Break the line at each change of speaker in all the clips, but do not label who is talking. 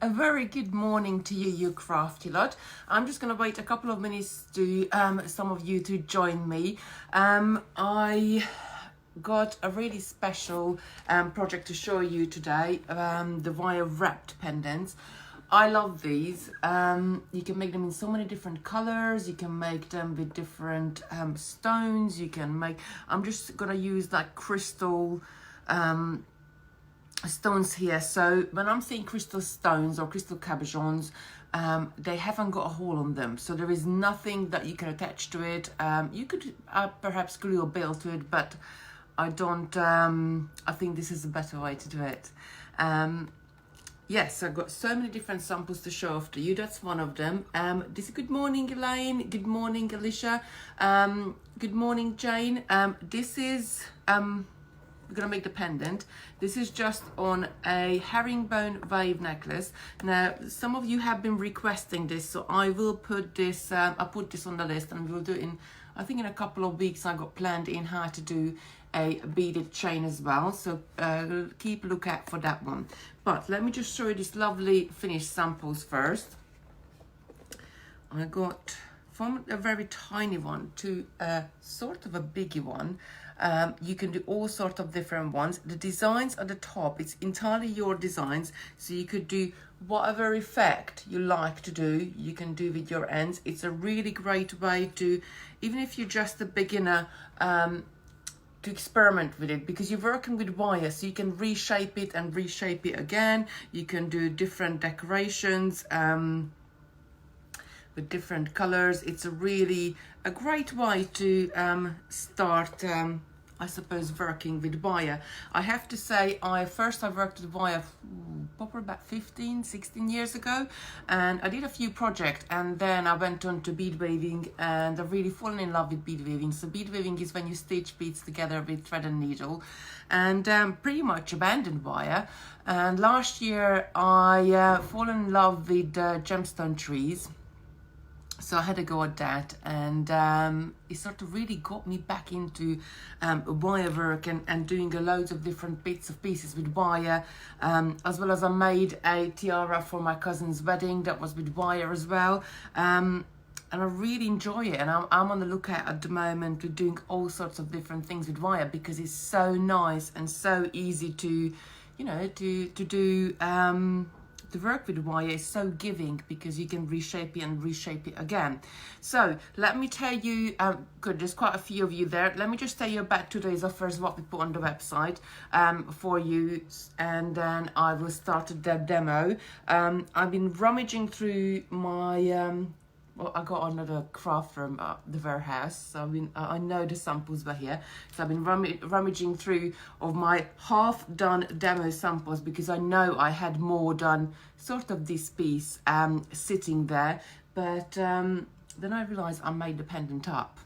A very good morning to you, you crafty lot. I'm just going to wait a couple of minutes to some of you to join me. I got a really special project to show you today, the wire wrapped pendants. I love these. You can make them in so many different colors. You can make them with different stones. You can make, I'm just going to use like crystal stones here. So when I'm saying crystal stones or crystal cabochons, they haven't got a hole on them, so there is nothing that you can attach to it. You could perhaps glue a bell to it, but I don't. I think this is a better way to do it. Yes, I've got so many different samples to show off to you. That's one of them. This is good morning, Elaine. Good morning, Alicia. Good morning, Jane. This is we're gonna make the pendant. This is just on a herringbone wave necklace. Now, some of you have been requesting this, so I will put this. I'll put this on the list, and we'll do it in. I think in a couple of weeks. I got planned in how to do a beaded chain as well. So keep a lookout for that one. But let me just show you these lovely finished samples first. I got from a very tiny one to a sort of a biggie one. You can do all sorts of different ones. The designs at the top, it's entirely your designs, so you could do whatever effect you like to do, you can do with your ends. It's a really great way to, even if you're just a beginner, to experiment with it, because you're working with wire, so you can reshape it and reshape it again. You can do different decorations with different colors. It's a really a great way to start I suppose working with wire. I have to say, I worked with wire probably about 16 years ago, and I did a few projects, and then I went on to bead weaving, and I've really fallen in love with bead weaving. So bead weaving is when you stitch beads together with thread and needle, and pretty much abandoned wire. And last year I fallen in love with gemstone trees. So I had to go at that, and it sort of really got me back into wire work and doing loads of different bits of pieces with wire, as well as I made a tiara for my cousin's wedding that was with wire as well. And I really enjoy it, and I'm on the lookout at the moment to doing all sorts of different things with wire, because it's so nice and so easy to, you know, to do. The work with wire is so giving, because you can reshape it and reshape it again. So let me tell you, good, there's quite a few of you there. Let me just tell you about today's offers, what we put on the website for you, and then I will start the demo. I've been rummaging through my well, I got another craft from the warehouse, so I know the samples were here. So I've been rummaging through of my half-done demo samples, because I know I had more done sort of this piece sitting there, but then I realised I made the pendant up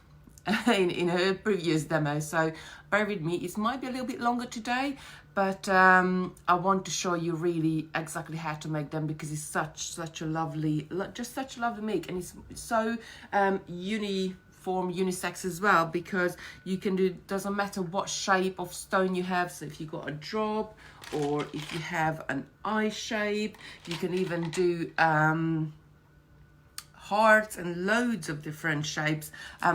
in her previous demo. So bear with me, it might be a little bit longer today, but I want to show you really exactly how to make them, because it's such a lovely, just such a lovely make, and it's so unisex as well, because you can do, doesn't matter what shape of stone you have. So if you got a drop, or if you have an eye shape, you can even do hearts and loads of different shapes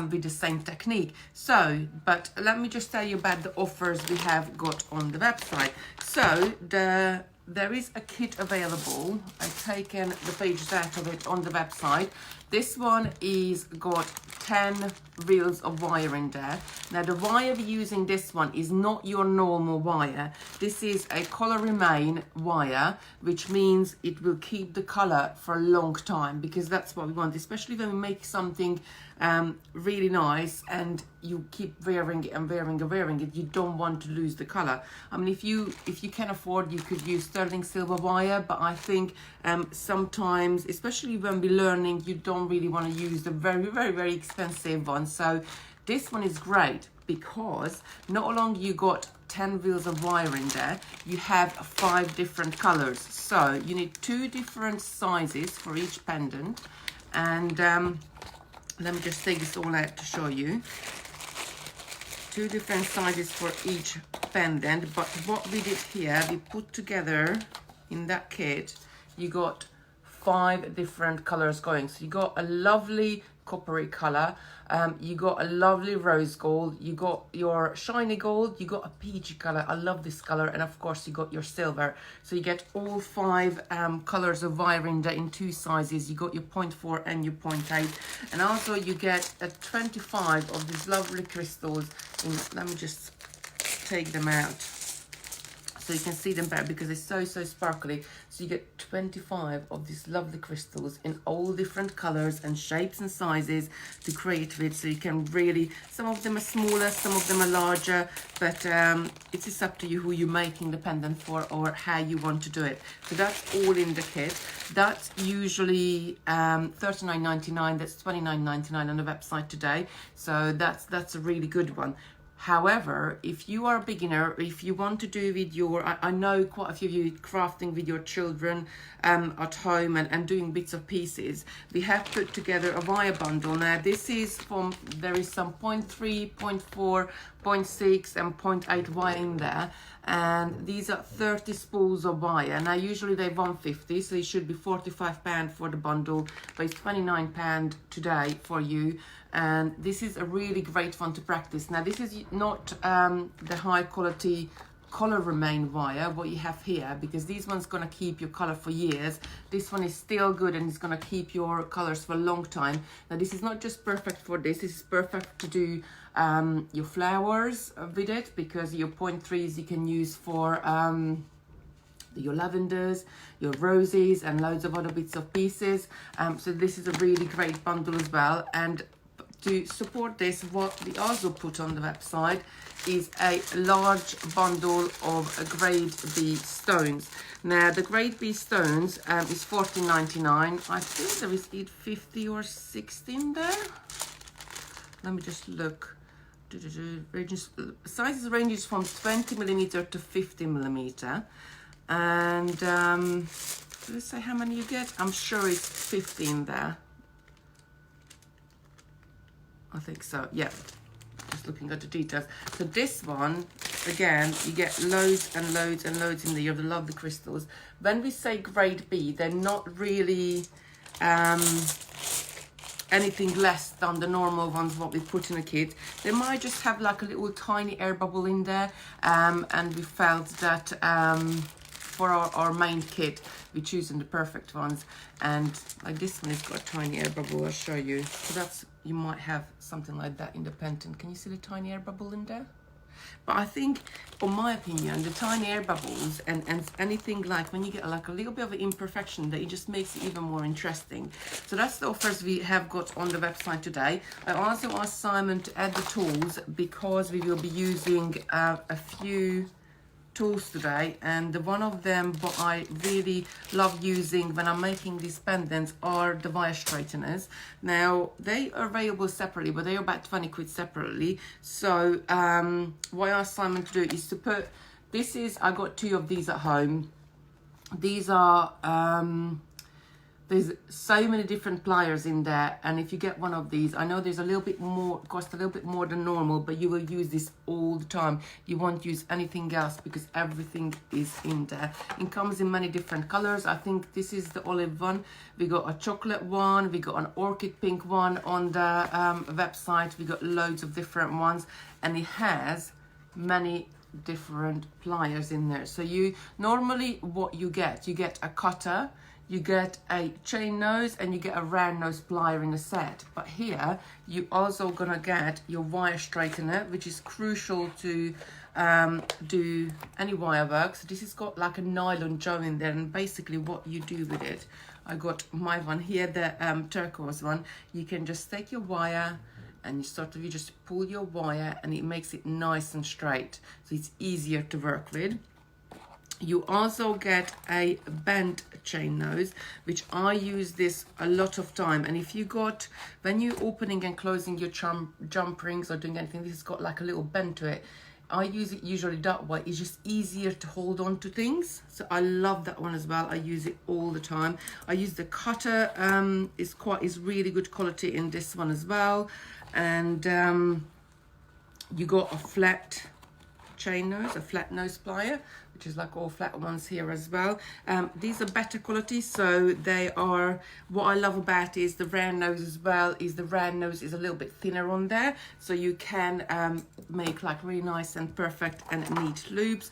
with the same technique. So, but let me just tell you about the offers we have got on the website. So there is a kit available. I've taken the pages out of it on the website. This one is got 10 reels of wire in there. Now the wire we're using, this one is not your normal wire. This is a color remain wire, which means it will keep the color for a long time, because that's what we want, especially when we make something really nice and you keep wearing it and wearing it. You don't want to lose the color. I mean, if you can afford, you could use sterling silver wire, but I think sometimes, especially when we're learning, you don't really want to use the very expensive one. So this one is great, because not only you got 10 reels of wire in there, you have 5 different colors. So you need 2 different sizes for each pendant, and let me just take this all out to show you. 2 different sizes for each pendant, but what we did here, we put together in that kit, you got 5 different colors going. So you got a lovely coppery color, you got a lovely rose gold, you got your shiny gold, you got a peachy color, I love this color, and of course you got your silver. So you get all 5 colors of wire in 2 sizes. You got your 0.4 and your 0.8, and also you get a 25 of these lovely crystals in, let me just take them out so you can see them better because they're so sparkly. So you get 25 of these lovely crystals in all different colors and shapes and sizes to create with. So you can really, some of them are smaller, some of them are larger, but it is up to you who you're making the pendant for or how you want to do it. So that's all in the kit. That's usually $39.99. That's $29.99 on the website today. So that's a really good one. However, if you are a beginner, if you want to do with your, I know quite a few of you crafting with your children at home and doing bits of pieces, we have put together a wire bundle. Now this is from, there is some 0.3, 0.4, 0.6 and 0.8 wire in there, and these are 30 spools of wire. Now usually they're $150, so it should be £45 for the bundle, but it's £29 today for you. And this is a really great one to practice. Now this is not the high quality color remain wire what you have here, because this one's going to keep your color for years. This one is still good and it's going to keep your colors for a long time. Now this is not just perfect for this is perfect to do your flowers with it, because your 0.3s you can use for your lavenders, your roses and loads of other bits of pieces. So this is a really great bundle as well. And to support this, what we also put on the website is a large bundle of grade B stones. Now the grade B stones is $14.99. I think there is either 50 or 60 in there. Let me just look. Sizes ranges from 20mm to 50mm. And let's say how many you get. I'm sure it's 50 in there. I think so, yeah. Just looking at the details. So this one, again, you get loads and loads and loads in there. You have the lovely crystals. When we say grade B, they're not really anything less than the normal ones what we put in a kit. They might just have like a little tiny air bubble in there, and we felt that for our main kit we're choosing the perfect ones. And like this one has got a tiny air bubble, I'll show you. So that's, you might have something like that in the pendant. Can you see the tiny air bubble in there? But I think, in my opinion, the tiny air bubbles and anything like when you get like a little bit of an imperfection, that it just makes it even more interesting. So that's the offers we have got on the website today. I also asked Simon to add the tools because we will be using a few tools today, and one of them what I really love using when I'm making these pendants are the wire straighteners. Now they are available separately, but they are about 20 quid separately. So what I asked Simon to do is to put, this is, I got 2 of these at home. These are there's so many different pliers in there, and if you get one of these, I know there's a little bit more, cost a little bit more than normal, but you will use this all the time. You won't use anything else because everything is in there. It comes in many different colors. I think this is the olive one. We got a chocolate one, we got an orchid pink one on the website. We got loads of different ones, and it has many different pliers in there. So you normally what you get a cutter, you get a chain nose, and you get a round nose plier in a set. But here you also gonna get your wire straightener, which is crucial to do any wire work. So this has got like a nylon joint in there, and basically what you do with it, I got my one here, the turquoise one. You can just take your wire and you just pull your wire, and it makes it nice and straight, so it's easier to work with. You also get a bent chain nose, which I use this a lot of time. And if you got, when you're opening and closing your jump rings or doing anything, this has got like a little bend to it. I use it usually that way. It's just easier to hold on to things. So I love that one as well. I use it all the time. I use the cutter, is really good quality in this one as well. And you got a flat chain nose, a flat nose plier, which is like all flat ones here as well. These are better quality, so they are, what I love about is the round nose as well, is the round nose is a little bit thinner on there, so you can make like really nice and perfect and neat loops.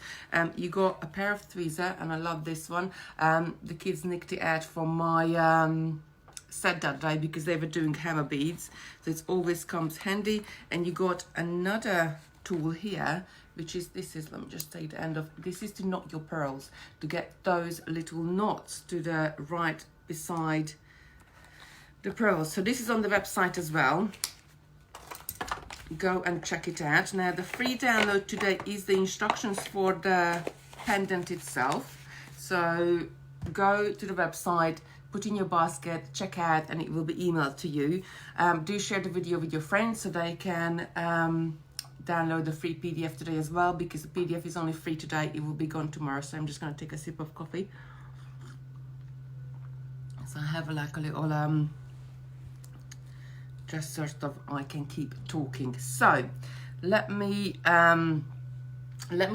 You got a pair of tweezer, and I love this one. The kids nicked it out from my set that day because they were doing hammer beads, so it always comes handy. And you got another tool here, which is, this is, let me just take the end of, this is to knot your pearls, to get those little knots to the right beside the pearls. So this is on the website as well, go and check it out. Now the free download today is the instructions for the pendant itself, so go to the website, put in your basket, check out, and it will be emailed to you. Do share the video with your friends so they can download the free PDF today as well, because the PDF is only free today, it will be gone tomorrow. So I'm just going to take a sip of coffee. So I have like a little just sort of, I can keep talking. So let me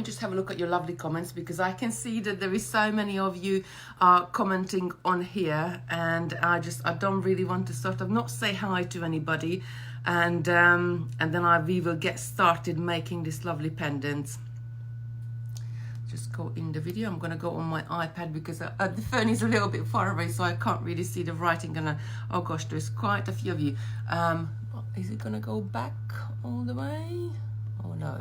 just have a look at your lovely comments, because I can see that there is so many of you commenting on here, and I don't really want to sort of not say hi to anybody, and then we will get started making this lovely pendant. Just go in the video. I'm gonna go on my iPad because the phone is a little bit far away, so I can't really see the writing. Oh gosh, there's quite a few of you. Is it gonna go back all the way? Oh no.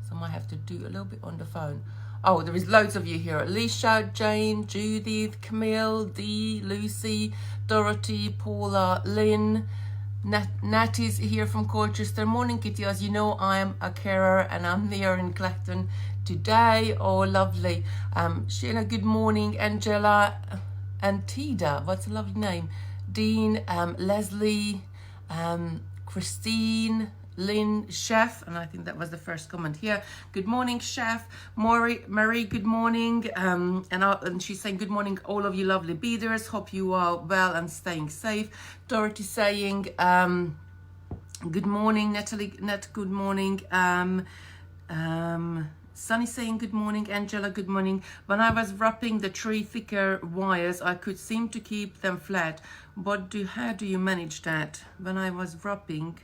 So I might have to do a little bit on the phone. Oh, there is loads of you here. Alicia, Jane, Judith, Camille, Dee, Lucy, Dorothy, Paula, Lynn, Nat is here from Colchester. Morning, Kitty. As you know, I am a carer and I'm here in Clacton today. Oh, lovely. Sheila, good morning. Angela, Antida, what's a lovely name. Dean, Leslie, Christine, Lynn, Chef, and I think that was the first comment here. Good morning, Chef. Marie, good morning. And she's saying good morning, all of you lovely beaders. Hope you are well and staying safe. Dorothy saying good morning. Natalie, good morning. Sunny saying good morning. Angela, good morning. When I was wrapping the 3 thicker wires, I could seem to keep them flat. How do you manage that? When I was wrapping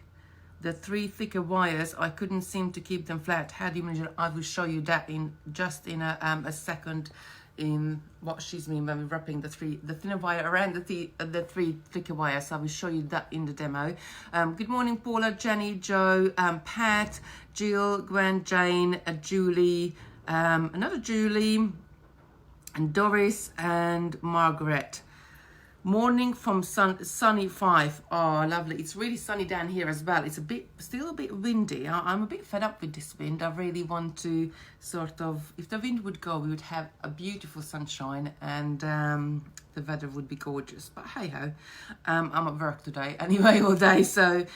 the 3 thicker wires, I couldn't seem to keep them flat. How do you manage it? I will show you that in a second, in what she's mean when we're wrapping the thinner wire around the 3 thicker wires. I will show you that in the demo. Good morning, Paula, Jenny, Joe, Pat, Jill, Gwen, Jane, Julie, another Julie, and Doris and Margaret. Morning from sunny 5. Oh, lovely. It's really sunny down here as well. It's still a bit windy. I'm a bit fed up with this wind. I really want to sort of, if the wind would go, we would have a beautiful sunshine, and the weather would be gorgeous. But hey ho, I'm at work today anyway all day, so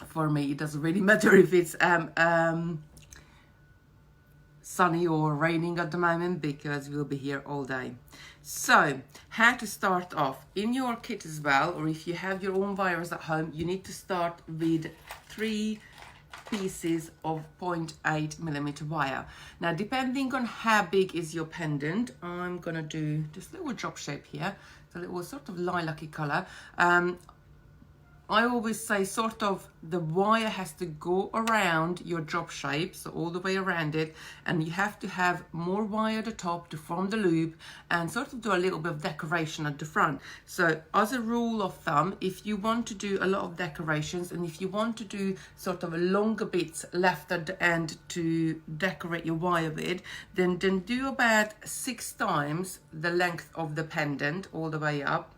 for me it doesn't really matter if it's sunny or raining at the moment, because we'll be here all day. So how to start off in your kit as well, or if you have your own wires at home, you need to start with 3 pieces of 0.8mm wire. Now, depending on how big is your pendant, I'm gonna do this little drop shape here. It's a little sort of lilac-y color. I always say sort of the wire has to go around your drop shape, so all the way around it, and you have to have more wire at the top to form the loop and sort of do a little bit of decoration at the front. So as a rule of thumb, if you want to do a lot of decorations, and if you want to do sort of a longer bits left at the end to decorate your wire with, then do about 6 times the length of the pendant all the way up.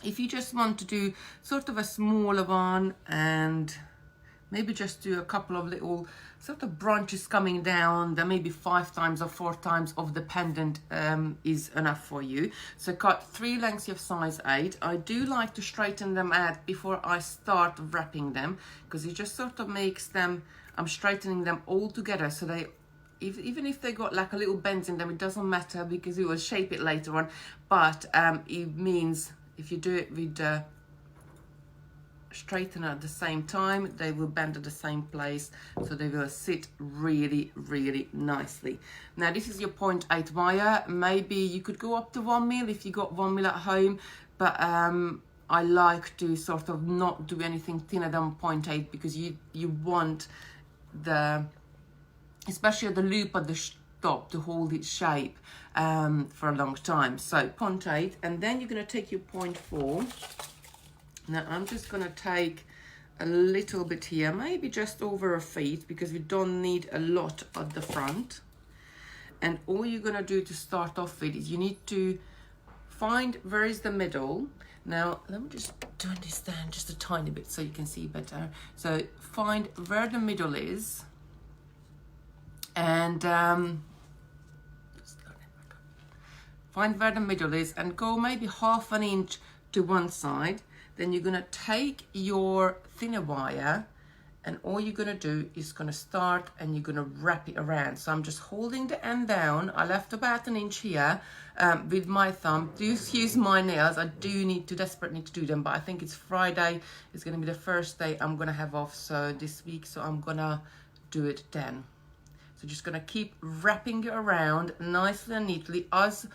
If you just want to do sort of a smaller one, and maybe just do a couple of little sort of branches coming down, then maybe 5 times or 4 times of the pendant is enough for you. So cut 3 lengths of size 8. I do like to straighten them out before I start wrapping them, because it just sort of makes them, I'm straightening them all together, so they, even if they got like a little bends in them, it doesn't matter, because it will shape it later on. But it means if you do it with straighten at the same time, they will bend at the same place, so they will sit really, really nicely. Now this is your 0.8 wire. Maybe you could go up to 1 mil if you got 1 mil at home, but I like to sort of not do anything thinner than 0.8 because you want the, especially the loop at the top, to hold its shape for a long time. So 0.8, and then you're going to take your 0.4. Now I'm just going to take a little bit here, maybe just over a feet, because we don't need a lot at the front. And all you're going to do to start off with is you need to find where is the middle. Now let me just turn this down just a tiny bit so you can see better. So find where the middle is, and find where the middle is and go maybe 1/2 inch to one side. Then you're going to take your thinner wire, and all you're going to do is going to start and you're going to wrap it around. So I'm just holding the end down. I left about 1 inch here with my thumb. Do excuse my nails. I do desperately need to do them, but I think it's Friday. It's going to be the first day I'm going to have off this week, so I'm going to do it then. So just going to keep wrapping it around nicely and neatly, as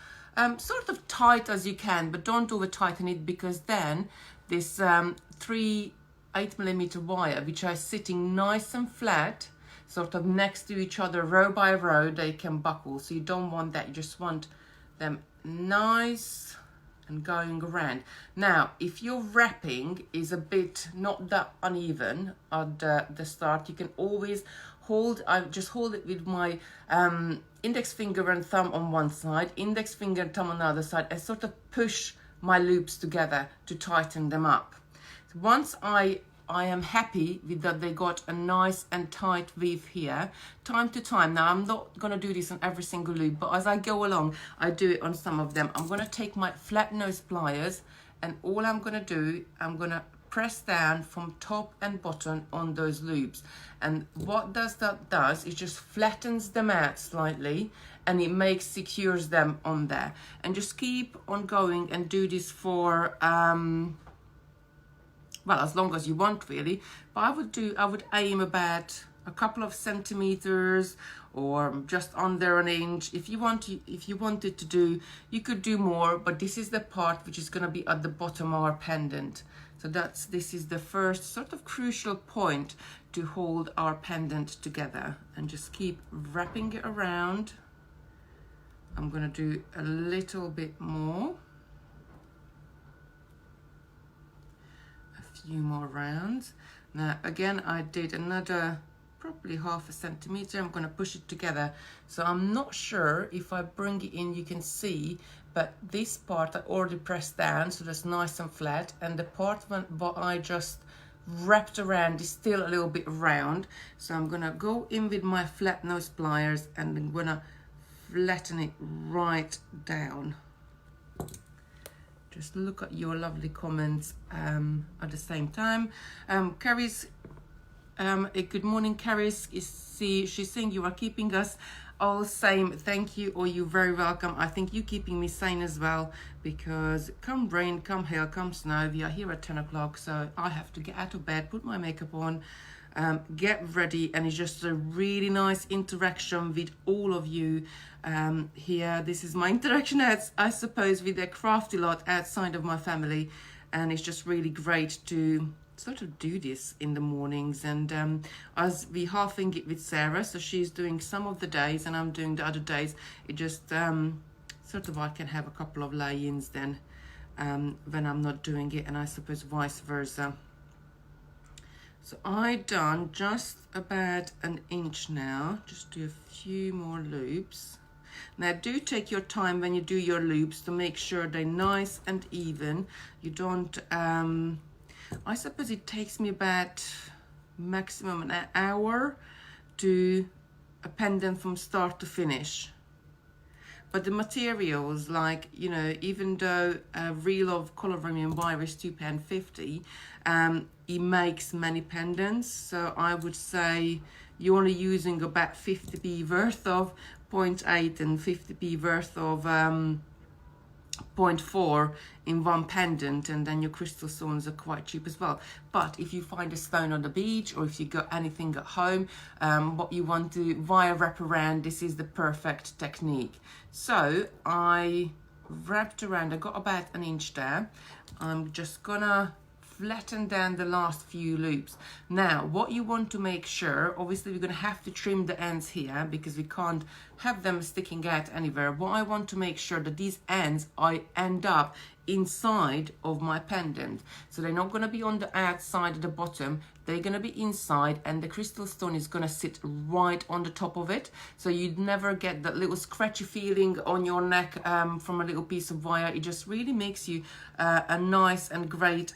sort of tight as you can, but don't over tighten it, because then this 3 8mm wire, which are sitting nice and flat, sort of next to each other, row by row, they can buckle. So you don't want that. You just want them nice and going around. Now, if your wrapping is a bit not that uneven at the start, you can always I just hold it with my index finger and thumb on one side, index finger and thumb on the other side, and sort of push my loops together to tighten them up. So once I am happy with that they got a nice and tight weave here, time to time, now I'm not going to do this on every single loop, but as I go along, I do it on some of them. I'm going to take my flat nose pliers, and all I'm going to do, I'm going to press down from top and bottom on those loops. And what that does is just flattens them out slightly, and it secures them on there. And just keep on going and do this for well, as long as you want, really. But I would aim about a couple of centimeters or just under 1 inch. If you wanted to do, you could do more, but this is the part which is going to be at the bottom of our pendant. So this is the first sort of crucial point to hold our pendant together, and just keep wrapping it around. I'm going to do a little bit more. Few more rounds. Now again, I did another probably 1/2 centimeter. I'm going to push it together, so I'm not sure if I bring it in you can see, but this part I already pressed down, so that's nice and flat, and the part what I just wrapped around is still a little bit round. So I'm going to go in with my flat nose pliers, and I'm going to flatten it right down. Just look at your lovely comments at the same time. Carrie's, good morning, Carrie's. She's saying you are keeping us all sane. Thank you, or you're very welcome. I think you're keeping me sane as well, because come rain, come hail, come snow, we are here at 10 o'clock, so I have to get out of bed, put my makeup on, get ready, and it's just a really nice interaction with all of you here. This is my interaction, I suppose, with the crafty lot outside of my family, and it's just really great to sort of do this in the mornings. And as we halving it with Sarah, so she's doing some of the days and I'm doing the other days, it just sort of I can have a couple of lay-ins then when I'm not doing it, and I suppose vice versa. So I done just about 1 inch now. Just do a few more loops. Now do take your time when you do your loops to make sure they're nice and even. You don't, I suppose it takes me about maximum an hour to a pendant from start to finish. But the materials, like, you know, even though a reel of colour vermilion wire is £2.50, it makes many pendants. So I would say you're only using about 50p worth of 0.8 and 50p worth of 0.4 in one pendant, and then your crystal stones are quite cheap as well. But if you find a stone on the beach, or if you got anything at home, what you want to wire wrap around, this is the perfect technique. So I wrapped around, I got about an inch there. I'm just gonna flatten down the last few loops. Now what you want to make sure, obviously we're going to have to trim the ends here because we can't have them sticking out anywhere. What I want to make sure that these ends I end up inside of my pendant, so they're not going to be on the outside at the bottom, they're going to be inside, and the crystal stone is going to sit right on the top of it, so you'd never get that little scratchy feeling on your neck from a little piece of wire. It just really makes you a nice and great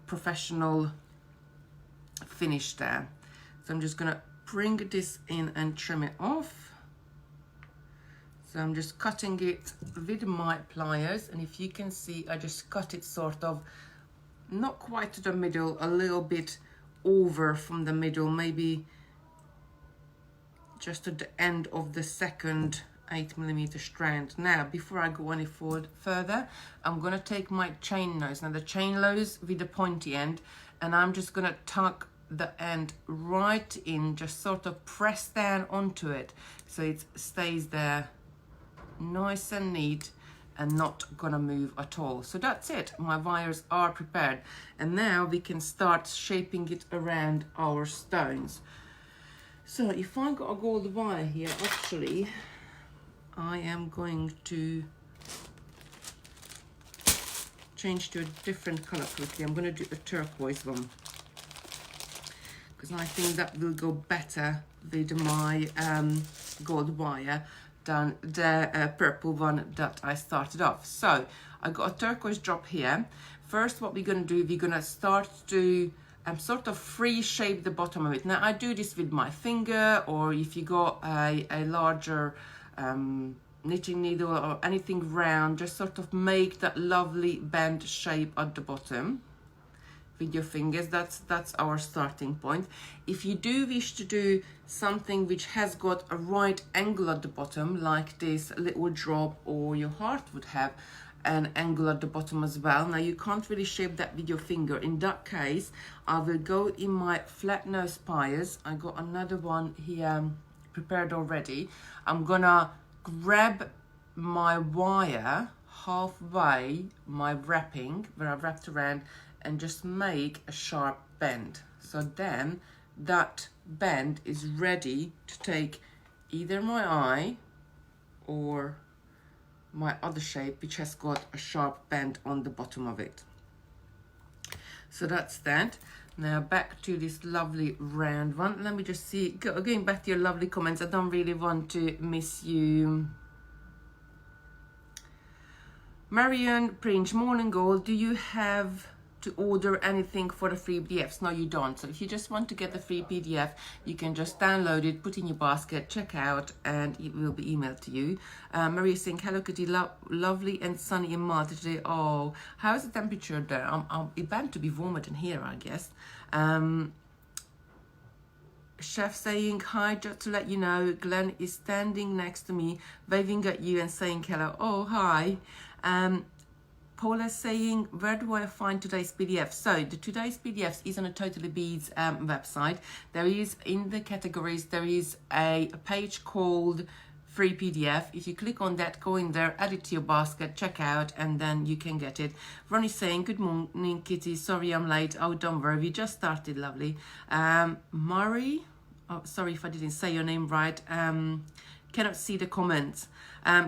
professional finish there. So I'm just going to bring this in and trim it off. So I'm just cutting it with my pliers, and if you can see, I just cut it sort of not quite to the middle, a little bit over from the middle, maybe just at the end of the second 8mm strand. Now before I go any further, I'm going to take my chain nose. Now the chain nose with the pointy end, and I'm just going to tuck the end right in, just sort of press down onto it so it stays there nice and neat and not gonna move at all. So that's it, my wires are prepared, and now we can start shaping it around our stones. So if I got a gold wire here, actually I am going to change to a different color quickly. I'm going to do a turquoise one because I think that will go better with my gold wire than the purple one that I started off. So I got a turquoise drop here. First, what we're going to do, we're going to start to sort of free shape the bottom of it. Now I do this with my finger, or if you got a larger knitting needle or anything round, just sort of make that lovely bend shape at the bottom with your fingers. That's our starting point. If you do wish to do something which has got a right angle at the bottom, like this little drop, or your heart would have an angle at the bottom as well. Now you can't really shape that with your finger. In that case, I will go in my flat nose pliers. I got another one here prepared already. I'm gonna grab my wire halfway my wrapping, where I've wrapped around, and just make a sharp bend. So then that bend is ready to take either my eye or my other shape, which has got a sharp bend on the bottom of it. So that's that. Now back to this lovely round one. Let me just see, going back to your lovely comments. I don't really want to miss you. Marion Prince, morning gold, do you have to order anything for the free PDFs? No, you don't. So if you just want to get the free PDF, you can just download it, put in your basket, check out, and it will be emailed to you. Maria saying, hello Kitty, lovely and sunny in Malta today. Oh, how's the temperature there? It's bound to be warmer than here, I guess. Chef saying, hi, just to let you know, Glenn is standing next to me, waving at you and saying hello. Oh, hi. Paula saying, where do I find today's PDF? So the today's PDFs is on a Totally Beads website. There is, in the categories, there is a page called free PDF. If you click on that, go in there, add it to your basket, check out, and then you can get it. Ronnie saying, good morning Kitty, sorry I'm late. Oh, don't worry, we just started, lovely. Murray, oh, sorry if I didn't say your name right. Cannot see the comments.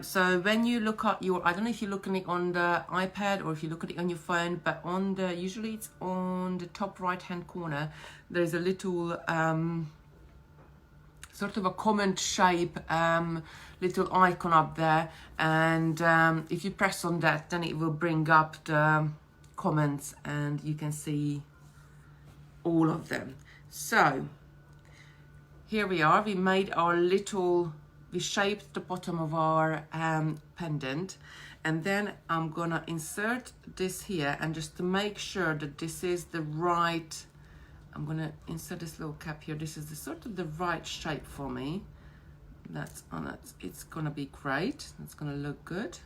So when you look at your, I don't know if you're looking at it on the iPad or if you look at it on your phone, but on the, usually it's on the top right hand corner, there's a little sort of a comment shape little icon up there, and if you press on that, then it will bring up the comments and you can see all of them. So here we are, we made our little, we shaped the bottom of our pendant, and then I'm gonna insert this here, and just to make sure that this is the right, I'm gonna insert this little cap here. This is the sort of the right shape for me. That's on it. It's gonna be great. It's gonna look good.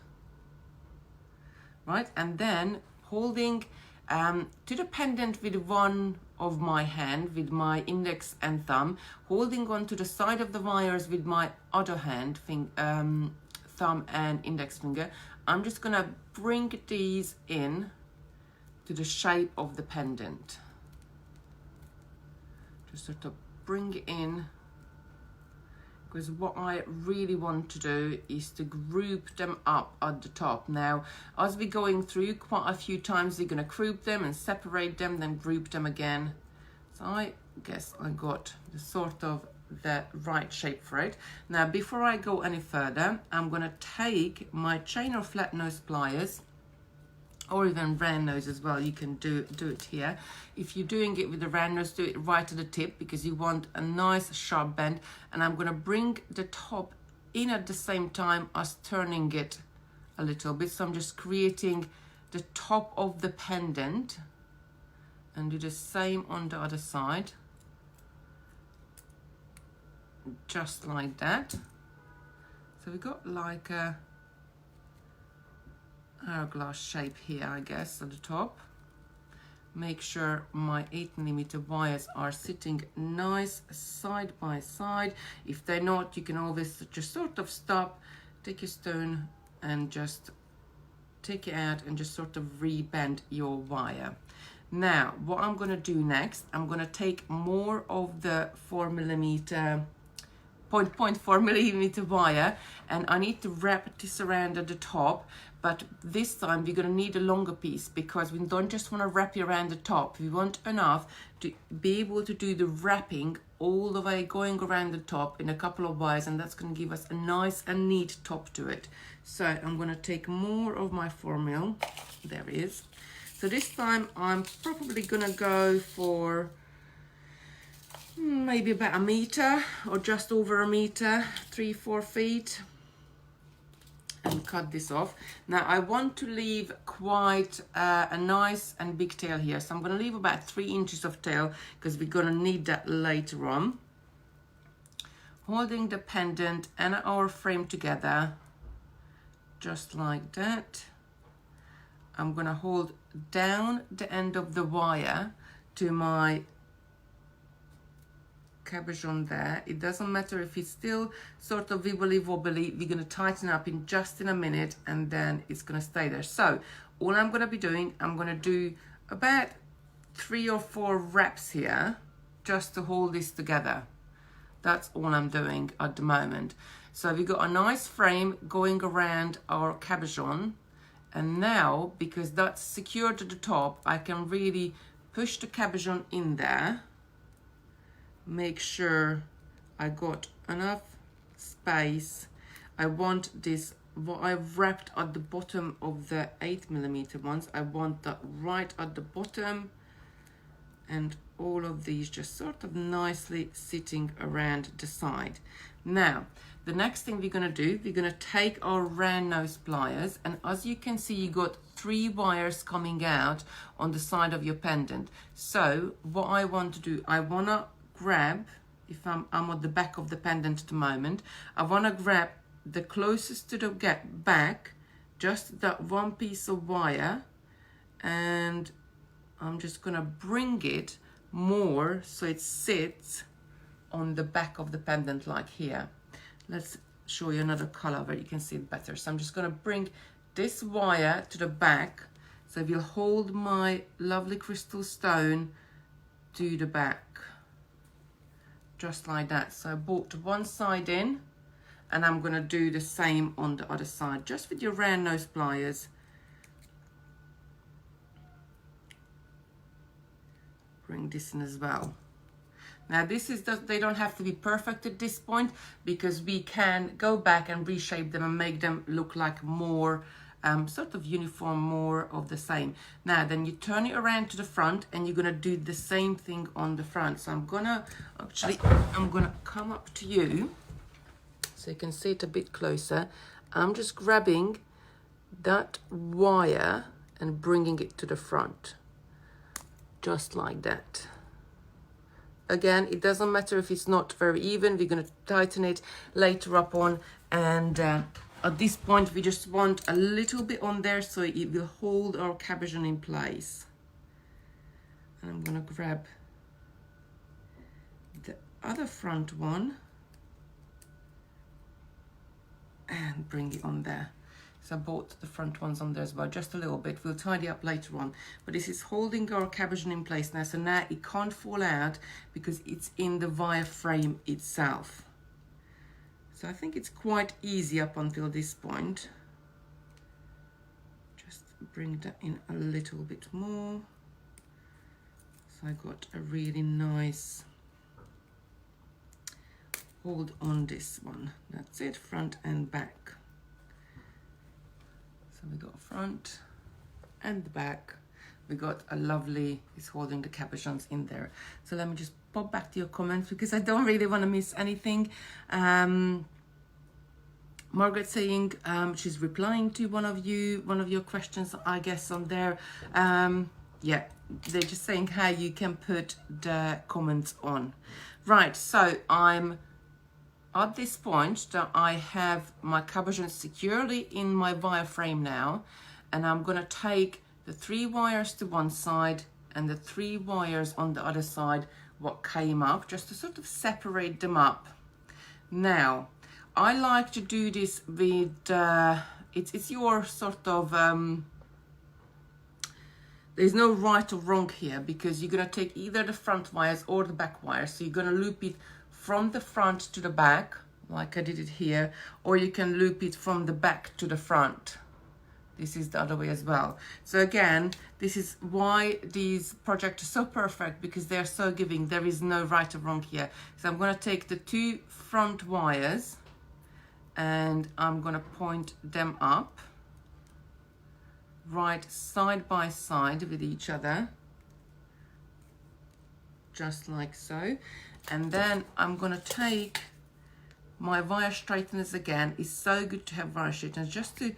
right? And then holding to the pendant with one of my hand, with my index and thumb, holding on to the side of the wires with my other hand, thumb and index finger. I'm just gonna bring these in to the shape of the pendant. Just sort of bring it in, because what I really want to do is to group them up at the top. Now, as we're going through quite a few times, we're gonna group them and separate them, then group them again. So I guess I got the sort of the right shape for it. Now, before I go any further, I'm gonna take my chain or flat nose pliers, or even round nose as well. You can do it here. If you're doing it with the round nose, do it right at the tip, because you want a nice sharp bend. And I'm gonna bring the top in at the same time as turning it a little bit. So I'm just creating the top of the pendant, and do the same on the other side. Just like that. So we got like a hourglass shape here, I guess, at the top. Make sure my 8mm wires are sitting nice side by side. If they're not, you can always just sort of stop, take your stone and just take it out and just sort of re-bend your wire. Now, what I'm gonna do next, I'm gonna take more of the 0.4mm wire, and I need to wrap this around at the top. But this time we're going to need a longer piece, because we don't just want to wrap it around the top. We want enough to be able to do the wrapping all the way going around the top in a couple of wires, and that's going to give us a nice and neat top to it. So I'm going to take more of my 4mm. There it is. So this time I'm probably going to go for maybe about 1 meter or just over 1 meter, 3-4 feet. And cut this off. Now I want to leave quite a nice and big tail here, so I'm going to leave about 3 inches of tail, because we're going to need that later on. Holding the pendant and our frame together, just like that. I'm going to hold down the end of the wire to my cabochon there. It doesn't matter if it's still sort of wibbly wobbly. We're going to tighten up in just in a minute, and then it's going to stay there. So all I'm going to be doing, I'm going to do about 3 or 4 wraps here just to hold this together. That's all I'm doing at the moment. So we got a nice frame going around our cabochon, and now because that's secured at the top, I can really push the cabochon in there. Make sure I got enough space. I want this, what I've wrapped at the bottom of the 8mm ones, I want that right at the bottom, and all of these just sort of nicely sitting around the side. Now, the next thing we're going to do, we're going to take our round nose pliers, and as you can see, you got 3 wires coming out on the side of your pendant. So what I want to do, I want to grab, if I'm at the back of the pendant at the moment, I want to grab the closest to the back, just that one piece of wire, and I'm just going to bring it more so it sits on the back of the pendant like here. Let's show you another color where you can see it better. So I'm just going to bring this wire to the back, so we'll hold my lovely crystal stone to the back. Just like that. So I brought one side in, and I'm going to do the same on the other side, just with your round nose pliers. Bring this in as well. Now this is they don't have to be perfect at this point, because we can go back and reshape them and make them look like more sort of uniform, more of the same. Now then you turn it around to the front, and you're gonna do the same thing on the front. So I'm gonna come up to you so you can see it a bit closer. I'm just grabbing that wire and bringing it to the front, just like that. Again, it doesn't matter if it's not very even. We're going to tighten it later up on, and At this point, we just want a little bit on there so it will hold our cabochon in place. And I'm gonna grab the other front one and bring it on there. So I bought the front ones on there as well, just a little bit. We'll tidy up later on. But this is holding our cabochon in place now. So now it can't fall out because it's in the wire frame itself. So I think it's quite easy up until this point. Just bring that in a little bit more. So I got a really nice hold on this one. That's it, front and back. So we got front and the back. We got a lovely, it's holding the cabochons in there. So let me just pop back to your comments because I don't really want to miss anything. Margaret saying she's replying to one of your questions, I guess, on there. Yeah, they're just saying how you can put the comments on. Right, so I'm at this point that I have my cabochon securely in my wire frame now, and I'm gonna take the 3 wires to one side and the 3 wires on the other side what came up, just to sort of separate them up. Now I like to do this with it's your sort of there's no right or wrong here, because you're gonna take either the front wires or the back wires. So you're gonna loop it from the front to the back like I did it here, or you can loop it from the back to the front. This is the other way as well. So again, this is why these projects are so perfect, because they're so giving. There is no right or wrong here. So I'm going to take the 2 front wires and I'm going to point them up right side by side with each other, just like so. And then I'm going to take my wire straighteners again. It's so good to have wire straighteners, just to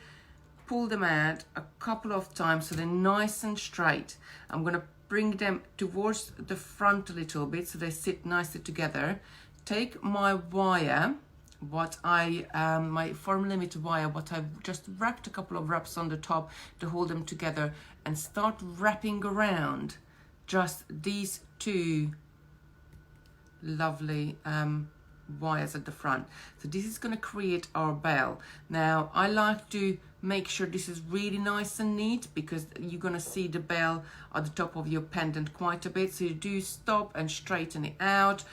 pull them out a couple of times so they're nice and straight. I'm going to bring them towards the front a little bit so they sit nicely together. Take my wire, what I my 4mm wire, what I've just wrapped a couple of wraps on the top to hold them together, and start wrapping around just these 2 lovely wires at the front. So this is going to create our bell. Now I like to make sure this is really nice and neat, because you're going to see the bell at the top of your pendant quite a bit. So you do stop and straighten it out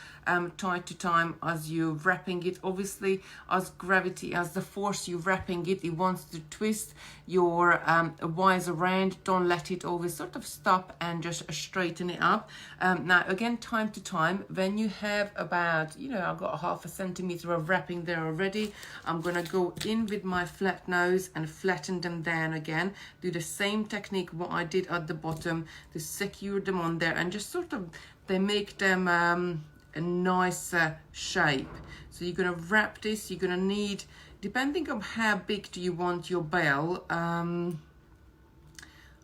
time to time as you're wrapping it. Obviously, as gravity, as the force you're wrapping it, it wants to twist your wires around. Don't let it always sort of stop, and just straighten it up. Now again, time to time, when you have about, you know, I've got 1/2 centimeter of wrapping there already, I'm going to go in with my flat nose and flatten them down again. Do the same technique what I did at the bottom to secure them on there, and just sort of, they make them a nicer shape. So you're going to wrap this. You're going to need, depending on how big do you want your bell,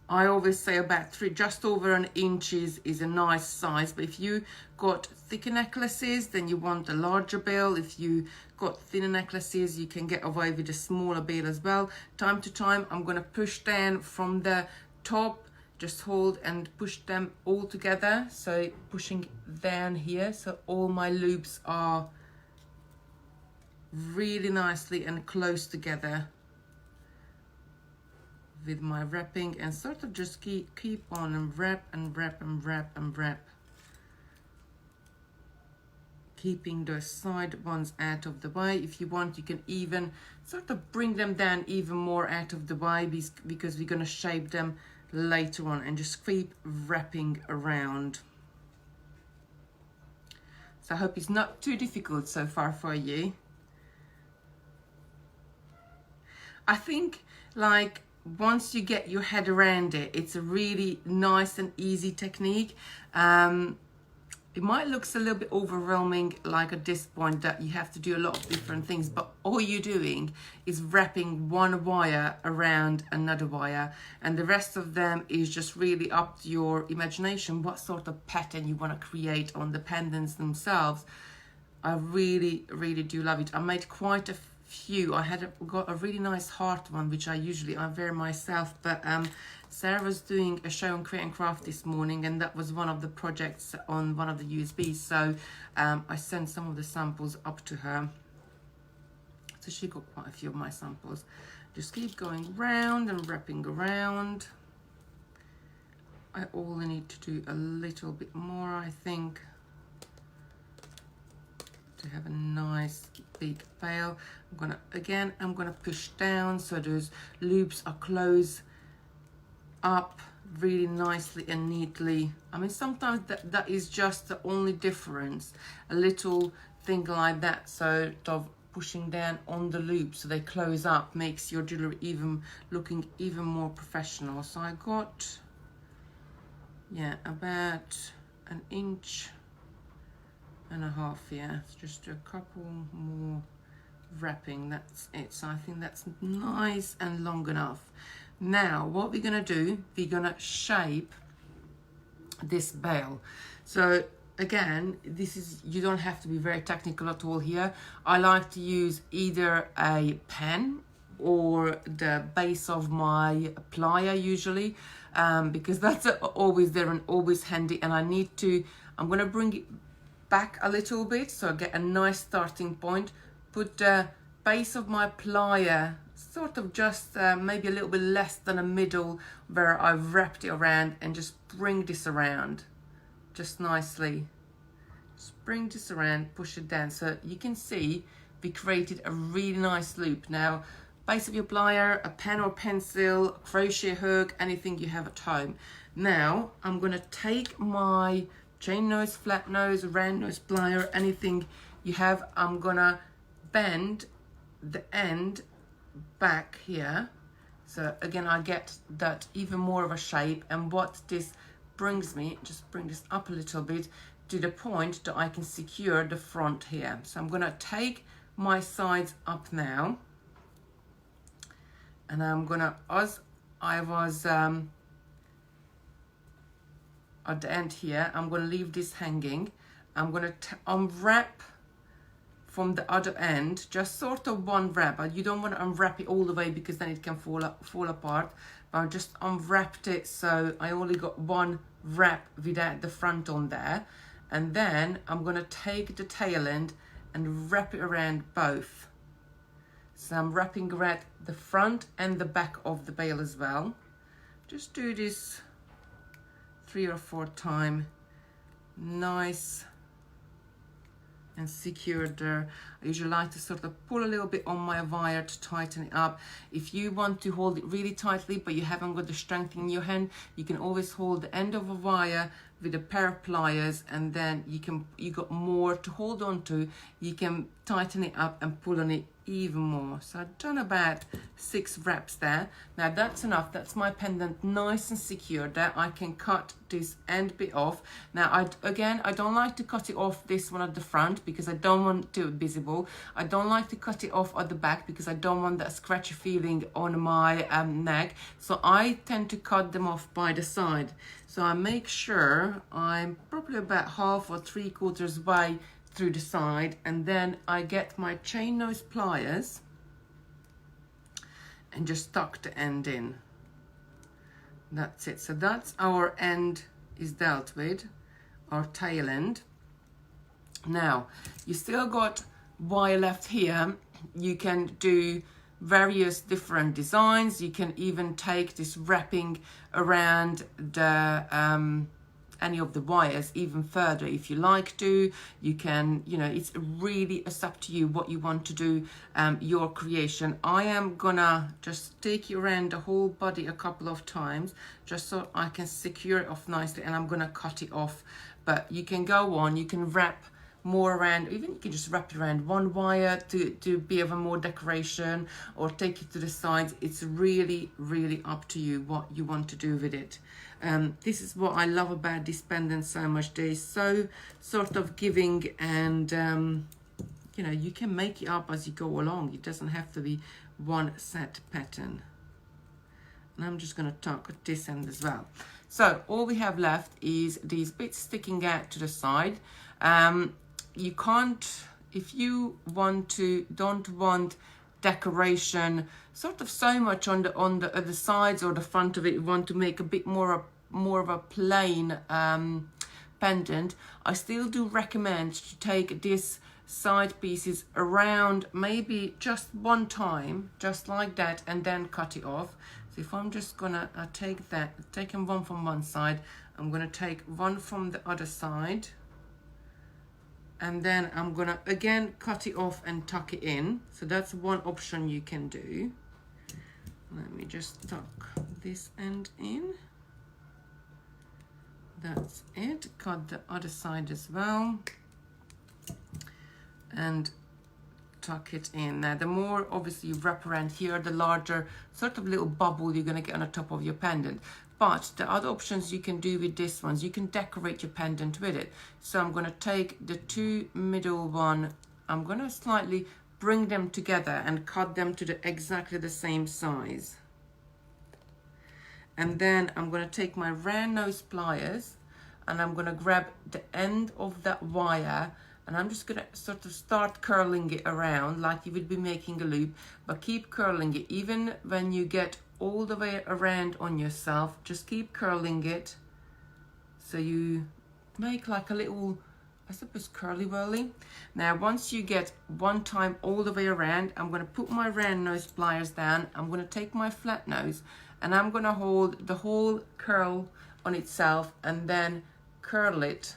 I always say about 3, just over an inch is a nice size. But if you got thicker necklaces, then you want a larger bell. If you got thinner necklaces, you can get away with a smaller bell as well. Time to time, I'm going to push down from the top, just hold and push them all together. So pushing down here, so all my loops are really nicely and close together with my wrapping, and sort of just keep on and wrap and wrap and wrap and wrap, keeping those side ones out of the way. If you want, you can even sort of bring them down even more out of the way, because we're going to shape them later on, and just keep wrapping around. So I hope it's not too difficult so far for you. I think, like, once you get your head around it, it's a really nice and easy technique. It might look a little bit overwhelming, like at this point, that you have to do a lot of different things, but all you're doing is wrapping one wire around another wire, and the rest of them is just really up to your imagination, what sort of pattern you want to create on the pendants themselves. I really, really do love it. I made quite a few. I had got a really nice heart one, which I wear myself, but Sarah was doing a show on Create and Craft this morning, and that was one of the projects on one of the USBs, so I sent some of the samples up to her. So she got quite a few of my samples. Just keep going round and wrapping around. I only need to do a little bit more, I think, to have a nice big bail. I'm gonna push down so those loops are closed up really nicely and neatly. I mean, sometimes that is just the only difference, a little thing like that, so of pushing down on the loop so they close up makes your jewelry looking even more professional. So I got, yeah, about 1.5 inches here. It's just a couple more wrapping, that's it. So I think that's nice and long enough. Now what we're gonna do, we're gonna shape this bail. So again, you don't have to be very technical at all here. I like to use either a pen or the base of my plier usually, because that's always there and always handy. And I'm gonna bring it back a little bit so I get a nice starting point. Put the base of my plier sort of just maybe a little bit less than a middle where I've wrapped it around, and just bring this around just nicely. Just bring this around, push it down. So you can see we created a really nice loop. Now, base of your plier, a pen or pencil, crochet hook, anything you have at home. Now I'm gonna take my chain nose, flat nose, round nose plier, anything you have. I'm gonna bend the end back here, so again I get that even more of a shape. And what this brings me, just bring this up a little bit to the point that I can secure the front here. So I'm gonna take my sides up now, and I'm gonna, as I was at the end here, I'm gonna leave this hanging. I'm gonna unwrap from the other end, just sort of one wrap. You don't want to unwrap it all the way because then it can fall apart. But I just unwrapped it, so I only got one wrap without the front on there. And then I'm gonna take the tail end and wrap it around both. So I'm wrapping around the front and the back of the bail as well. Just do this 3 or 4 times, nice and secured there. I usually like to sort of pull a little bit on my wire to tighten it up. If you want to hold it really tightly but you haven't got the strength in your hand, you can always hold the end of a wire with a pair of pliers, and then you got more to hold on to. You can tighten it up and pull on it even more. So I've done about 6 wraps there. Now that's enough. That's my pendant nice and secure there. I can cut this end bit off. Now I don't like to cut it off this one at the front because I don't want to be visible. I don't like to cut it off at the back because I don't want that scratchy feeling on my neck. So I tend to cut them off by the side. So I make sure I'm probably about 1/2 or 3/4 way through the side, and then I get my chain nose pliers and just tuck the end in. That's it. So that's our end is dealt with, our tail end. Now you still got wire left here. You can do various different designs. You can even take this wrapping around the any of the wires even further if you like to. You can, it's up to you what you want to do, your creation. I am gonna just take you around the whole body a couple of times just so I can secure it off nicely, and I'm gonna cut it off. But you can go on, you can wrap more around, even you can just wrap it around one wire to be of a more decoration, or take it to the sides. It's really up to you what you want to do with it. This is what I love about this pendant so much. They're so sort of giving, and you can make it up as you go along. It doesn't have to be one set pattern. And I'm just going to tuck this end as well. So all we have left is these bits sticking out to the side. You can't, if you don't want decoration sort of so much on the sides or the front of it. You want to make a bit more of a plain pendant. I still do recommend to take this side pieces around maybe just one time, just like that, and then cut it off. So if I'm just gonna take that, taking one from one side, I'm gonna take one from the other side, and then I'm gonna again cut it off and tuck it in. So that's one option you can do. Let me just tuck this end in. That's it. Cut the other side as well and tuck it in. Now the more obviously you wrap around here, the larger sort of little bubble you're going to get on the top of your pendant. But the other options you can do with this ones, you can decorate your pendant with it. So I'm going to take the two middle one, I'm going to slightly bring them together and cut them to exactly the same size. And then I'm going to take my round nose pliers and I'm going to grab the end of that wire, and I'm just going to sort of start curling it around like you would be making a loop, but keep curling it even when you get all the way around on yourself. Just keep curling it so you make like a little, I suppose, curly whirly. Now once you get one time all the way around, I'm going to put my round nose pliers down. I'm going to take my flat nose and I'm going to hold the whole curl on itself and then curl it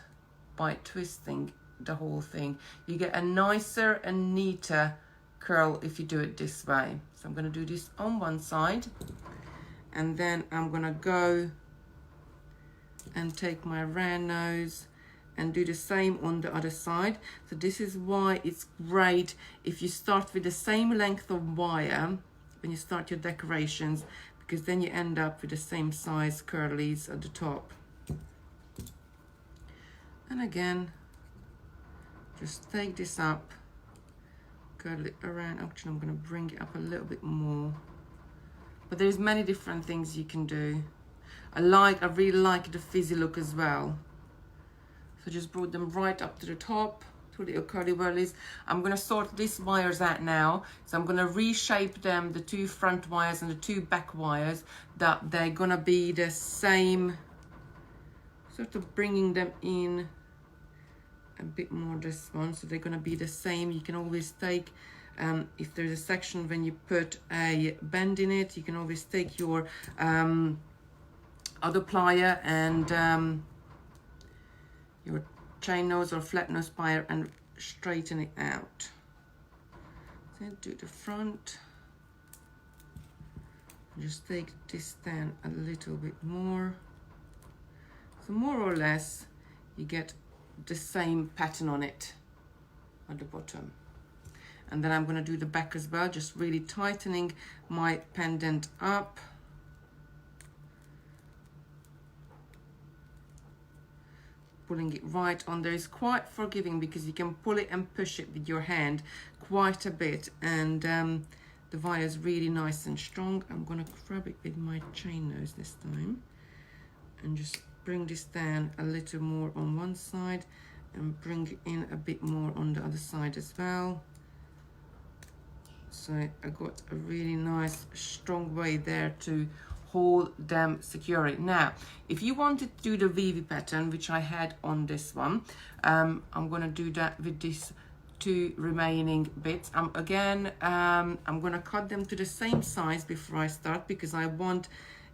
by twisting the whole thing. You get a nicer and neater curl if you do it this way. So I'm going to do this on one side, and then I'm going to go and take my round nose and do the same on the other side. So this is why it's great if you start with the same length of wire when you start your decorations, because then you end up with the same size curlies at the top. And again, just take this up, curl it around. Actually, I'm going to bring it up a little bit more. But there's many different things you can do. I really like the fizzy look as well. So just brought them right up to the top, two little curly whirlies. I'm going to sort these wires out now. So I'm going to reshape them, the two front wires and the two back wires, that they're going to be the same, sort of bringing them in a bit more this one, so they're going to be the same. You can always take, if there's a section when you put a bend in it, you can always take your other plier and your chain nose or flat nose plier and straighten it out. Then do the front, just take this down a little bit more, so more or less you get the same pattern on it at the bottom. And then I'm going to do the back as well, just really tightening my pendant up. Pulling it right on there is quite forgiving because you can pull it and push it with your hand quite a bit, and the wire is really nice and strong. I'm going to grab it with my chain nose this time and just bring this down a little more on one side and bring in a bit more on the other side as well. So I got a really nice strong way there to hold them securely. Now if you wanted to do the VV pattern, which I had on this one, I'm going to do that with these two remaining bits. I'm going to cut them to the same size before I start, because I want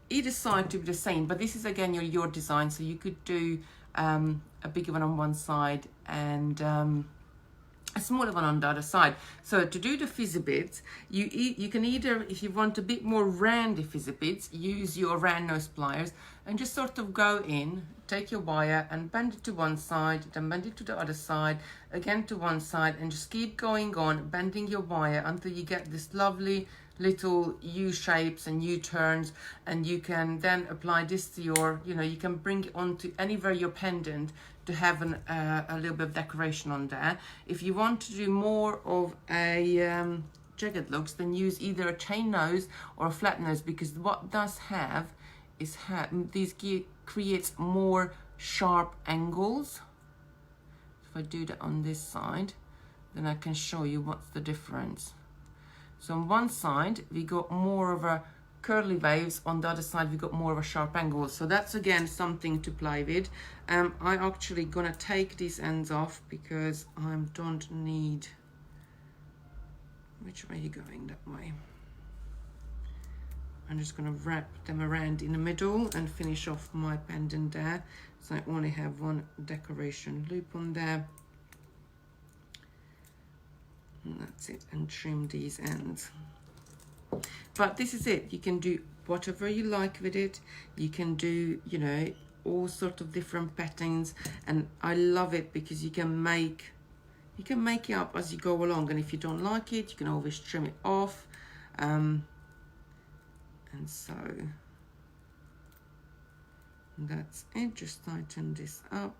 either side to be the same, but this is again your design, so you could do a bigger one on one side and a smaller one on the other side. So to do the fizzy bits, you can either, if you want a bit more roundy fizzy bits, use your round nose pliers and just sort of go in, take your wire and bend it to one side, then bend it to the other side, again to one side, and just keep going on bending your wire until you get this lovely little U shapes and U turns, and you can then apply this to your, you can bring it onto anywhere your pendant to have a little bit of decoration on there. If you want to do more of a jagged looks, then use either a chain nose or a flat nose, because what does have is these creates more sharp angles. If I do that on this side, then I can show you what's the difference. So on one side, we got more of a curly waves, on the other side we got more of a sharp angle. So that's again something to play with. I actually gonna take these ends off because I don't need, which way are you going? That way. I'm just gonna wrap them around in the middle and finish off my pendant there. So I only have one decoration loop on there. And that's it, and trim these ends. But this is it, you can do whatever you like with it. You can do, you know, all sorts of different patterns, and I love it because you can make it up as you go along, and if you don't like it, you can always trim it off. And so that's it, just tighten this up.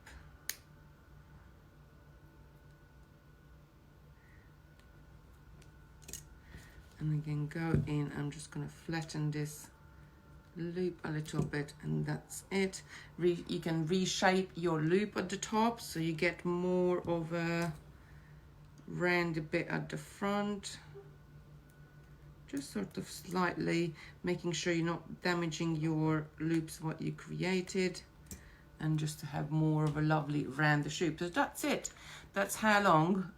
And again, go in, I'm just going to flatten this loop a little bit, and that's it. You can reshape your loop at the top so you get more of a round bit at the front. Just sort of slightly making sure you're not damaging your loops what you created, and just to have more of a lovely round the shape. So that's it. That's how long.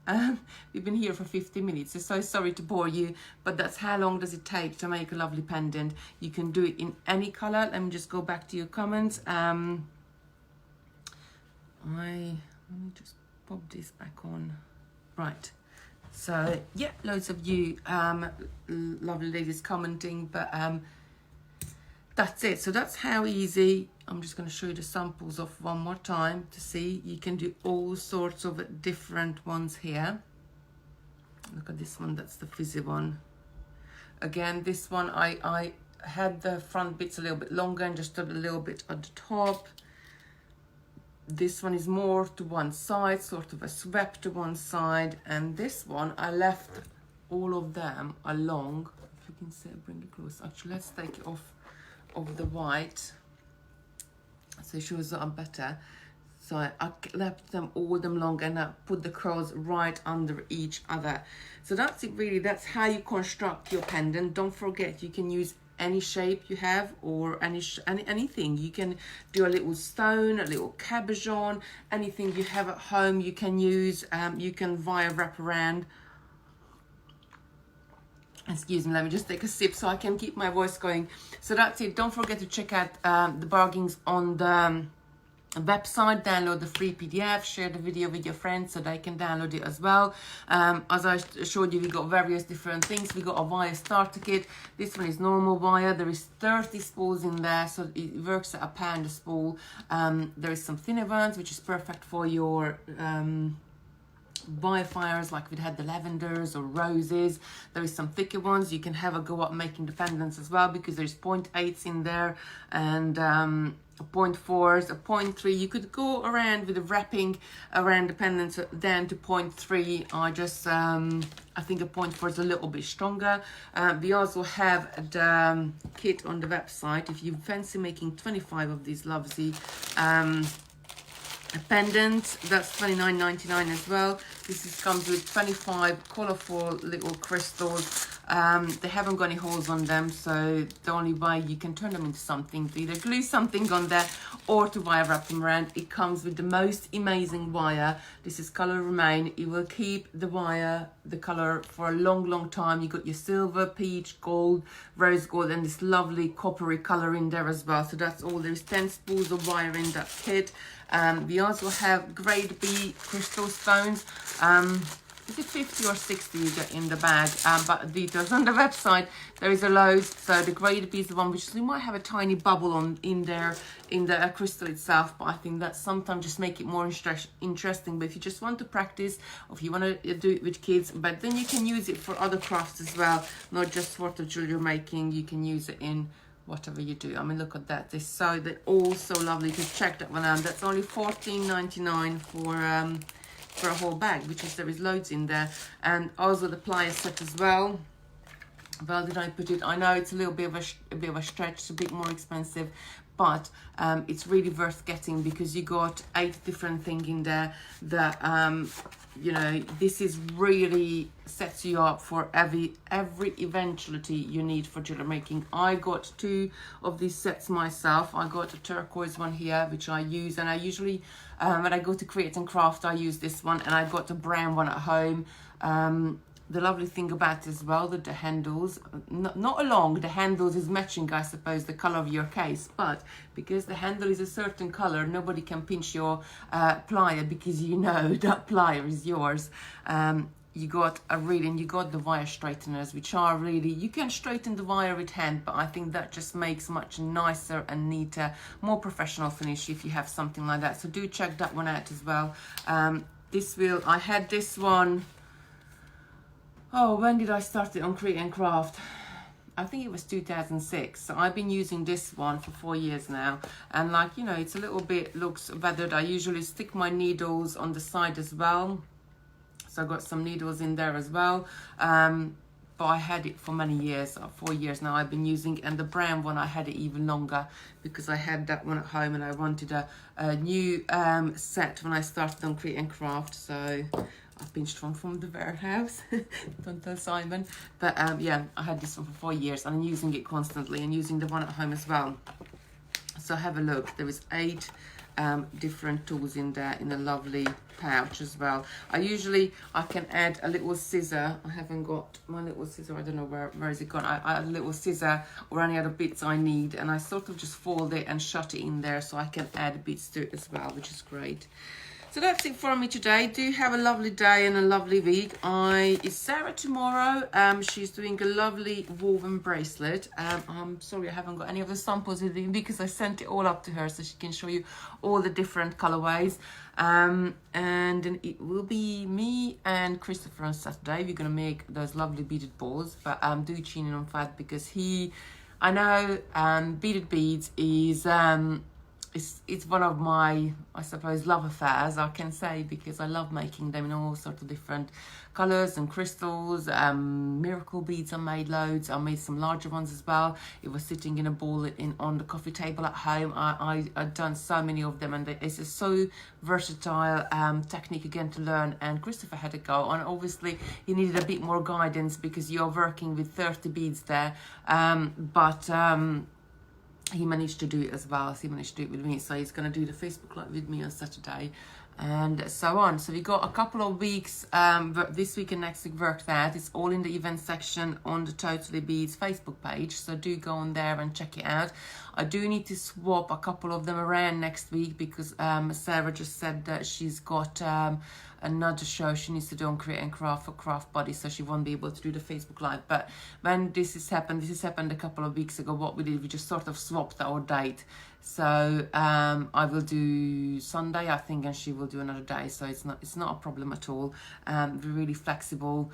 We've been here for 50 minutes. So sorry to bore you, but that's how long does it take to make a lovely pendant. You can do it in any color. Let me just go back to your comments. Let me just pop this back on. Right. So yeah, loads of you lovely ladies commenting, but that's it. So that's how easy. I'm just going to show you the samples of one more time to see. You can do all sorts of different ones here. Look at this one, that's the fizzy one. Again, this one I had the front bits a little bit longer and just did a little bit at the top. This one is more to one side, sort of a swept to one side, and this one I left all of them along. If you can see, bring it close. Actually, let's take it off of the white so it shows that I'm better. So I left them all them long, and I put the curls right under each other. So that's it really. That's how you construct your pendant. Don't forget, you can use any shape you have, or anything. You can do a little stone, a little cabochon, anything you have at home you can use. You can wire wrap around. Excuse me, let me just take a sip so I can keep my voice going. So that's it. Don't forget to check out the bargains on the website. Download the free PDF, share the video with your friends so they can download it as well. As I showed you, we got various different things. We got a wire starter kit. This one is normal wire. There is 30 spools in there, so it works at £1 a spool. There is some thinner ones, which is perfect for your wire fires, like we had the lavenders or roses. There is some thicker ones. You can have a go at making the pendants as well, because there's 0.8s in there, and 0.4s, a 0.3. You could go around with the wrapping around the pendants down to 0.3. I think a 0.4 is a little bit stronger. We also have the kit on the website if you fancy making 25 of these lovely pendants. That's $29.99 as well. This comes with 25 colorful little crystals. They haven't got any holes on them, so the only way you can turn them into something, to either glue something on there or to wire wrap them around. It comes with the most amazing wire. This is Color Remain. It will keep the wire, the color, for a long time. You got your silver, peach, gold, rose gold, and this lovely coppery color in there as well. So that's all. There's 10 spools of wire in that kit. We also have grade B crystal stones. Is it 50 or 60 you get in the bag? But details on the website. There is a load. So the grade B is the one which you might have a tiny bubble in there in the crystal itself. But I think that sometimes just make it more interesting. But if you just want to practice, or if you want to do it with kids, but then you can use it for other crafts as well, not just for the jewelry making. You can use it in whatever you do. I mean, look at that. They're all so lovely. You can check that one out. That's only $14.99 for a whole bag, which is, there is loads in there. And also the plier set as well. Well, did I put it? I know it's a little bit of a stretch, a bit more expensive, but it's really worth getting because you got 8 different things in there that you know, this is really sets you up for every eventuality you need for jewelry making. I got 2 of these sets myself. I got a turquoise one here, which I use, and I usually when I go to Create and Craft, I use this one, and I got a brown one at home. The lovely thing about it as well, that the handles, not along, the handles is matching, I suppose, the color of your case, but because the handle is a certain color, nobody can pinch your plier because you know that plier is yours. You got you got the wire straighteners, which are really, you can straighten the wire with hand, but I think that just makes much nicer and neater, more professional finish if you have something like that. So do check that one out as well. I had this one, oh, when did I start it on Create and Craft? I think it was 2006. So I've been using this one for 4 years now. And like, you know, it's a little bit, looks weathered. I usually stick my needles on the side as well. So I've got some needles in there as well. But I had it for many years, 4 years now I've been using. And the brown one, I had it even longer because I had that one at home and I wanted a new set when I started on Create and Craft. So I pinched one from the warehouse. Don't tell Simon. But yeah, I had this one for 4 years and I'm using it constantly and using the one at home as well. So have a look. There is 8 different tools in there in a lovely pouch as well. I can add a little scissor. I haven't got my little scissor. I don't know where is it gone. I add a little scissor or any other bits I need, and I sort of just fold it and shut it in there so I can add bits to it as well, which is great. So that's it for me today. Do have a lovely day and a lovely week. It's Sarah tomorrow. She's doing a lovely woven bracelet. I'm sorry I haven't got any of the samples with me because I sent it all up to her so she can show you all the different colorways. And then it will be me and Christopher on Saturday. We're going to make those lovely beaded balls. But do tune in on that because I know beaded beads is... It's one of my, I suppose, love affairs, I can say, because I love making them in all sorts of different colours and crystals. Miracle beads I made loads. I made some larger ones as well. It was sitting in a ball on the coffee table at home. I've done so many of them, and it's a so versatile technique again to learn. And Christopher had a go, and obviously he needed a bit more guidance because you're working with 30 beads there. He managed to do it as well. So he managed to do it with me. So he's going to do the Facebook Live with me on Saturday and so on. So we got a couple of weeks, this week and next week work that. It's all in the event section on the Totally Beads Facebook page. So do go on there and check it out. I do need to swap a couple of them around next week because Sarah just said that she's got another show she needs to do on Create and Craft for Craft Body, so she won't be able to do the Facebook Live. But when this has happened a couple of weeks ago, what we did, we just sort of swapped our date. So I will do Sunday, I think, and she will do another day. So it's not a problem at all. We're really flexible.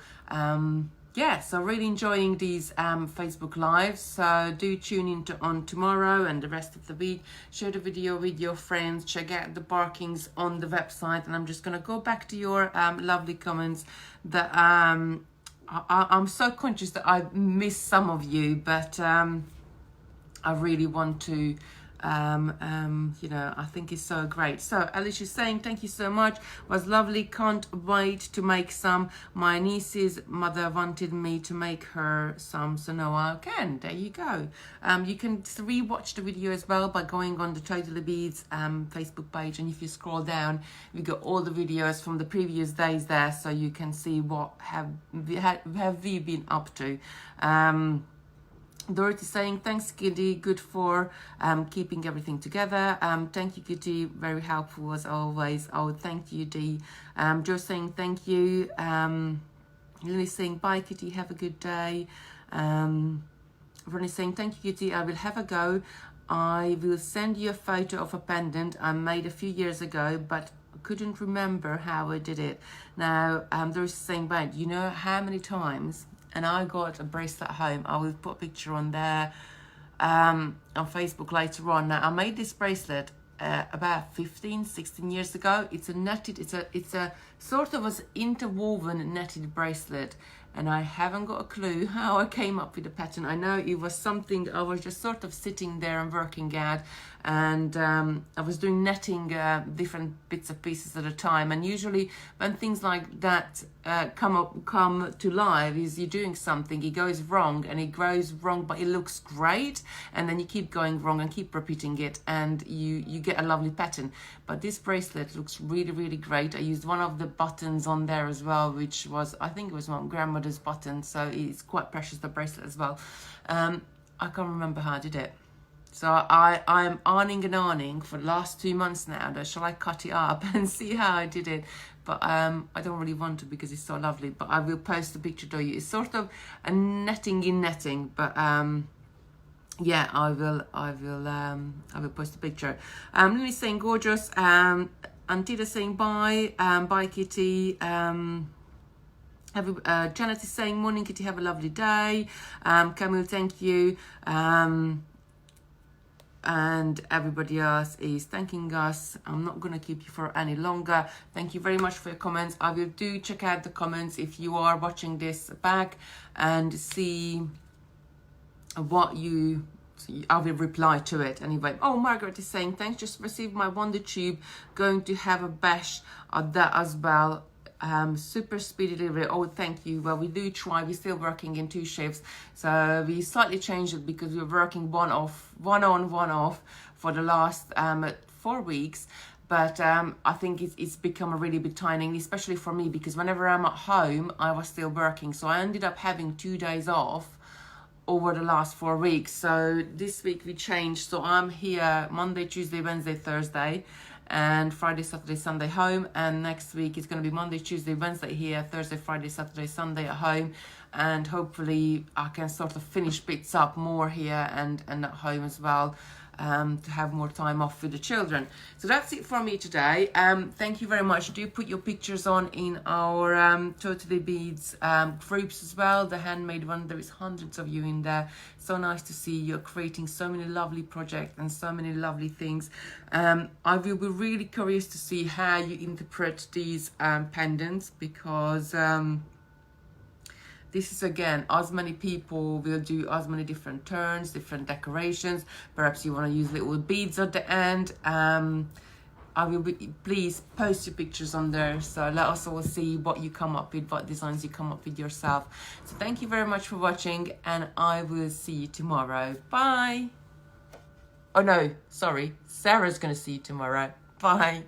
Yeah, so really enjoying these Facebook Lives. So do tune in on tomorrow and the rest of the week. Share the video with your friends. Check out the barkings on the website. And I'm just going to go back to your lovely comments that I'm so conscious that I missed some of you, but I really want to... you know, I think it's so great. So Alicia's saying thank you so much, was lovely, can't wait to make some. My niece's mother wanted me to make her some, so now I can. There you go. You can rewatch the video as well by going on the Totally Beads Facebook page, and if you scroll down we got all the videos from the previous days there, so you can see what have we been up to. Dorothy saying, thanks, Kitty, good for keeping everything together. Thank you, Kitty, very helpful as always. Oh, thank you, Dee. Joe saying, thank you. Lily saying, bye, Kitty, have a good day. Ronnie saying, thank you, Kitty, I will have a go. I will send you a photo of a pendant I made a few years ago, but couldn't remember how I did it. Now, Dorothy saying, bye, you know how many times... And I got a bracelet at home. I will put a picture on there on Facebook later on. Now, I made this bracelet about 16 years ago. It's a netted, it's a sort of an interwoven netted bracelet. and I haven't got a clue how I came up with the pattern. I know it was something I was just sort of sitting there and working at, and I was doing netting different bits of pieces at a time. And usually when things like that come to life, is you're doing something, it goes wrong, and it goes wrong, but it looks great, and then you keep going wrong and keep repeating it, and you get a lovely pattern. But this bracelet looks really, really great. I used one of the buttons on there as well, which was, I think it was my grandmother's button, so it's quite precious, the bracelet as well. I can't remember how I did it. So I'm ahhing and ahhing for the last 2 months now that shall I cut it up and see how I did it. But I don't really want to because it's so lovely. But I will post a picture to you. It's sort of a netting in netting, but yeah, I will post a picture. Lily's saying gorgeous. Antita saying bye. Bye Kitty. Janet is saying morning Kitty, have a lovely day. Camille, thank you. And everybody else is thanking us. I'm not going to keep you for any longer. Thank you very much for your comments. I will do check out the comments if you are watching this back and see what you... I will reply to it anyway. Oh, Margaret is saying thanks, just received my Wonder Tube, going to have a bash at that as well. Super speedy delivery. Oh, thank you. Well, we do try. We're still working in 2 shifts, so we slightly changed it because we were working one on, one off for the last 4 weeks. But I think it's become a really big timing, especially for me, because whenever I'm at home, I was still working. So I ended up having 2 days off over the last 4 weeks. So this week we changed. So I'm here Monday, Tuesday, Wednesday, Thursday, and Friday, Saturday, Sunday home. And next week it's going to be Monday, Tuesday, Wednesday here, Thursday, Friday, Saturday, Sunday at home. And hopefully I can sort of finish bits up more here and at home as well, to have more time off with the children. So that's it for me today. Thank you very much. Do put your pictures on in our Totally Beads groups as well, the handmade one. There is hundreds of you in there. So nice to see you're creating so many lovely projects and so many lovely things. I will be really curious to see how you interpret these pendants, because this is, again, as many people will do as many different turns, different decorations. Perhaps you want to use little beads at the end. I will be, please post your pictures on there, so let us all see what you come up with, what designs you come up with yourself. So thank you very much for watching, and I will see you tomorrow. Bye. Oh no, sorry, Sarah's gonna see you tomorrow. Bye.